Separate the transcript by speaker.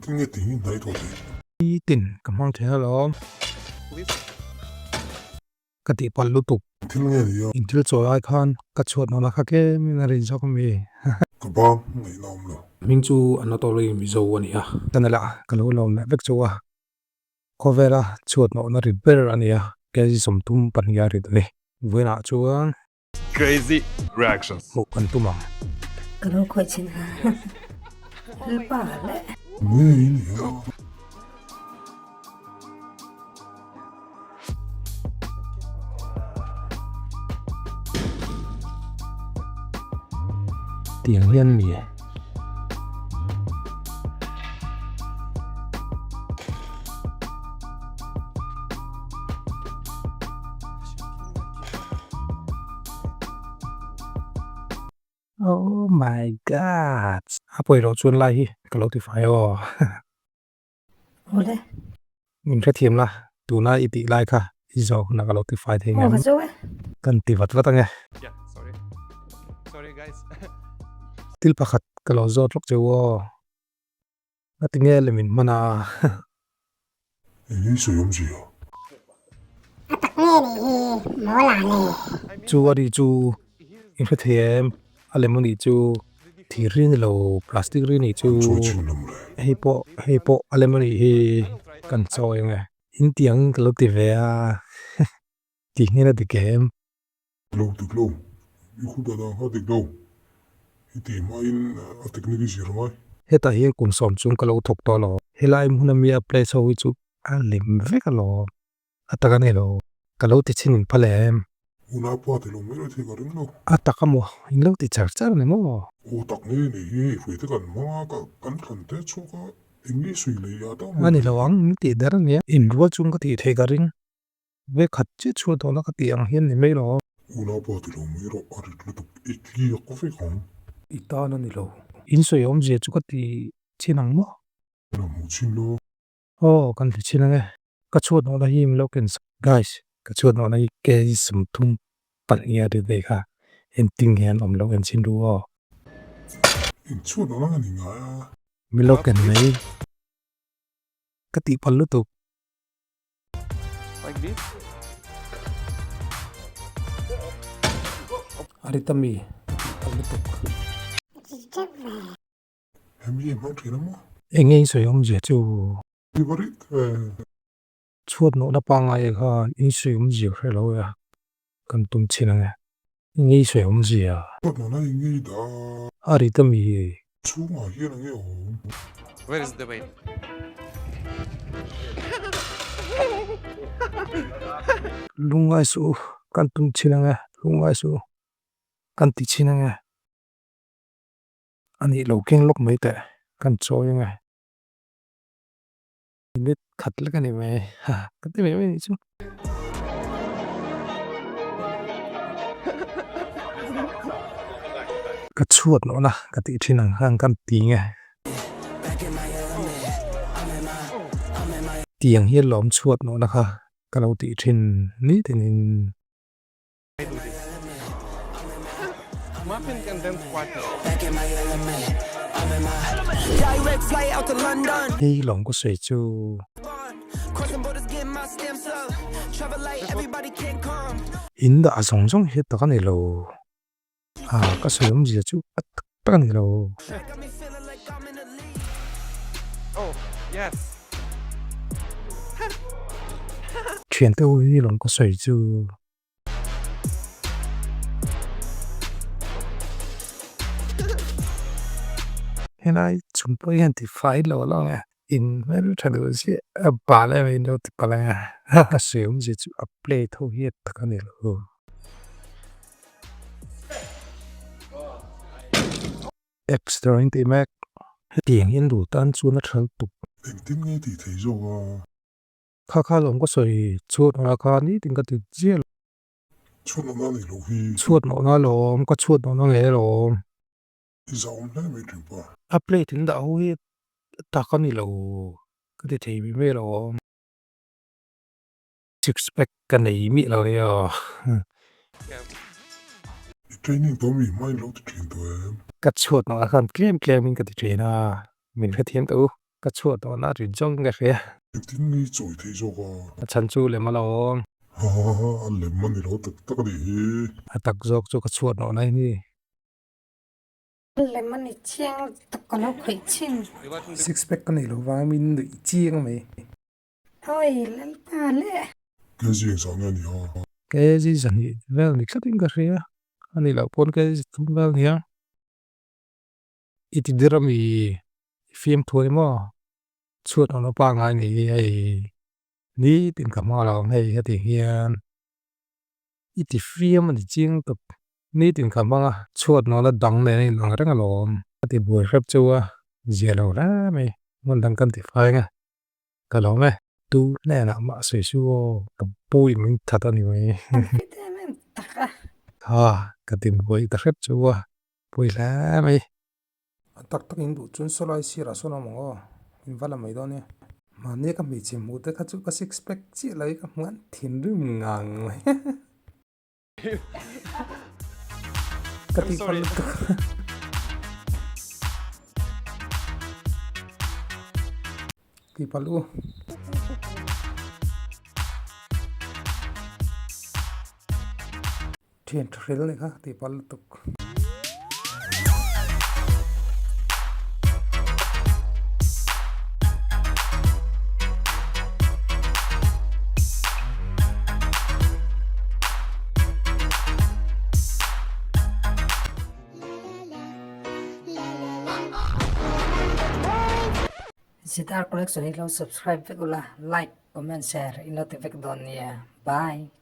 Speaker 1: nghe tiếng này thôi
Speaker 2: ที่ติ่นกำลังเทล้อมกติปัลลุตุก
Speaker 1: tiếng nghe thì
Speaker 2: อินทิลโจไอคอนกระชวดนอนคักเกมินารินชอกมี
Speaker 1: cái bom này làm rồi
Speaker 2: มิงจูอันนอโตลีมิโซวันนี้กันนั่นแหละกันรู้ลมนะเวกจัวโคเวล่าชวดนอนริบเบอร์อันนี้แกจิสมทุ่มปัญญาริดเลยเวน่าจัว
Speaker 3: Crazy reactions.
Speaker 2: หกกันตุ้มอ่ะ
Speaker 4: ก็รู้คุยชินะหรือเปล่าแหละ
Speaker 1: nghe này à
Speaker 2: เตียงเลี้ยนมีโอ้ my god อาป่วยเราชวนไล่ก็เราติดไฟอ๋อ
Speaker 4: โอ้เลย
Speaker 2: มินแค่เทียมละดูน่าอิติไล่ค่ะอีจอคุณนักเราติดไฟเทง
Speaker 4: โอ้
Speaker 2: งั้น
Speaker 4: ก็ช่วย
Speaker 2: กันติดวัดว่าตั้งไง
Speaker 3: Yeah, sorry guys.
Speaker 2: ติลประคัดก็เราจอดรกเจ้าว่าติงเงี้ยเลยมินมานา
Speaker 1: nghe sử dụng gì à
Speaker 2: จูอะไรจูอินฟเทียมอะไรมันนี่จูที่รินเราพลาสติกรินนี่จู
Speaker 1: cho chim nằm này
Speaker 2: เฮโปอะไรมันนี่เฮกันจอยไงอินเตียงก็เราติดเวียติงเงี้ยนะติเกม
Speaker 1: lâu từ lâu yêu khu đã đang hát từ lâu thì tìm mai ở technique gì rồi mai
Speaker 2: เฮตาเฮกุนสอมจุงก็เราถกตัวเราเฮลายมุนมีอะไรโซ่จูอันลิมเวกเราอัตกันเฮโลก็เราติดชินินพะเลม
Speaker 1: una parte lo mero thì có đúng đâu
Speaker 2: อัตกันมั้งอินเราติดจักรเนี่ยมั้ง
Speaker 1: ô tắc nghe này phải tới gần mà cái khẩn tế số cái nghe suy lý à đâu
Speaker 2: อันนี้ระวังมิติเดรันเนี่ยอินรัวจุงก็ติดเทกันริงเวขัดจิตชัวตัวนักติยังเห็นนี่ไม่หรอ
Speaker 1: una parte lo mero a ritmo ikli có phải không
Speaker 2: อีตานั่นนี่เราอินสวยอมเจจุกติชินังมั้ง
Speaker 1: là một chim lo
Speaker 2: โอ้กันติชินังไงก็ชวดนอนหิมแล้วกัน guys ก็ชวดนอนหิแกสมทุ่มปัญญาเด็กค่ะเห็นติงเห็นอมแล้วกันชินรู้ว่า
Speaker 1: in chuột nó là gì ngã
Speaker 2: มีแล้วกันไหมกติปัลลุตุก
Speaker 3: Like this.
Speaker 2: อาริตามีปัลลุตุก
Speaker 1: em gì mà thì lắm á
Speaker 2: เอ็งเองสวยอมเจจู
Speaker 1: đi vào đấy
Speaker 2: ชวดนอนปังไงค่ะอินสวยอมเจใครเราอ่ะกันตุ้มชินังไงเอ็งสวยอมเจอ่ะ
Speaker 1: chuột nó là nghe đã
Speaker 2: อาริตามี
Speaker 1: chú mà kia là nghe ổn
Speaker 3: Where is the vein?
Speaker 2: ลุงไอซูกันตุ้มชินังไงลุงไอซูกันติชินังไงอันนี้เราเก่งล็อกไม่แต่กันโจยังไงนี่ขัดแล้วกันนี่ไหมฮะก็ได้ไหมนี่จูก็ชวดเนาะนะกติชินังข้างกันตีไงเตียงเฮียล้อมชวดเนาะนะคะก็เราติชินนี่ทีนึง
Speaker 3: Muffin and then squatting.
Speaker 2: เฮ้ยหลงก็สวยจู อินดาสองจงเฮ็ดตะกันนี่โลก็สวยมจีจูอัตตะกันนี่โล
Speaker 3: Oh, yes.
Speaker 2: เขียนตัวนี่หลงก็สวยจูเห็นไหมจุดเปลี่ยนที่ไฟเราแล้วไงอินไม่รู้ทะลุสิบาเลยไม่รู้ที่อะไรอ่ะสวยมจีจูอัพเพลย์ทั่วเฮ็ดตะกันนี่โล extra อินติแม็กเตียงยันดูตันชวนนัดทันตุก
Speaker 1: em tiếng nghe thì thấy rồi à
Speaker 2: ข้าหลงก็สวยชวดราคานี้ถึงก็ติดเจี๊ย
Speaker 1: chuột nó là này lâu hi
Speaker 2: ชวดหนอน้าหลงก็ชวดหนอน้าเอ๋หลง
Speaker 1: dạo này mớiถึงป่ะ
Speaker 2: อัพเลยถึงดาวเฮ็ดตากันนี่โลก็ได้ทีไม่หลง six pack กันไหนมีเราเนี่ย
Speaker 1: training đó mình mai lâu thì chuyển tụi em
Speaker 2: กัดชวดหนอคันเกมมินก็ติดเทรนะมินแค่เทียนตัว cái chuột nó nát rồi trong cái kia
Speaker 1: tin mi choi thế cho cả
Speaker 2: chân chu lên mà lòng
Speaker 1: ha anh lấy mà đi lo tất tất cái gì
Speaker 2: tắc dọc cho cái chuột nó này đi
Speaker 4: Lấy mà nị chiang tất cả nó khởi chín.
Speaker 3: You got in the
Speaker 2: six pack cái này là vitamin để chiên mày
Speaker 4: Ôi, lên bà lệ.
Speaker 1: cái gì sao nghe nhỉ ha
Speaker 2: cái gì chẳng nhỉ vel này cutting cái kia anh ấy là pon cái gì tum vel nhá ít đi làm gì phim thôi mà chuột nó pa ngay này ai ní tiền cảm mà lòng hay cái tiền hiền ít đi phim mà chiên tập ní tiền cảm mà chuột nó là đắng này lòng rất là lòng thì buổi phép chua giờ lâu ra mày muốn đăng cân thì phải nghe cái lòng mày tu nè nè mà sửa xua tập bùi mình thật anh mày
Speaker 4: Ăn phết em tắc à.
Speaker 2: cái tiền bùi ta phép chua bùi lá mày tắc tắc in đủ chuyên số lại xí ra số nào mà in vào làm mấy đó nè mà nè cái mì chỉ mua tới cái chút cái six pack chỉ lấy cái ngắn thiên rừng ngang mày cái tiền
Speaker 3: sorry.
Speaker 2: cái palu thiên trail này ha thì palu tục
Speaker 4: Sitar collection ilo subscribe với like, comment, share, ilo tivek don ya. Bye.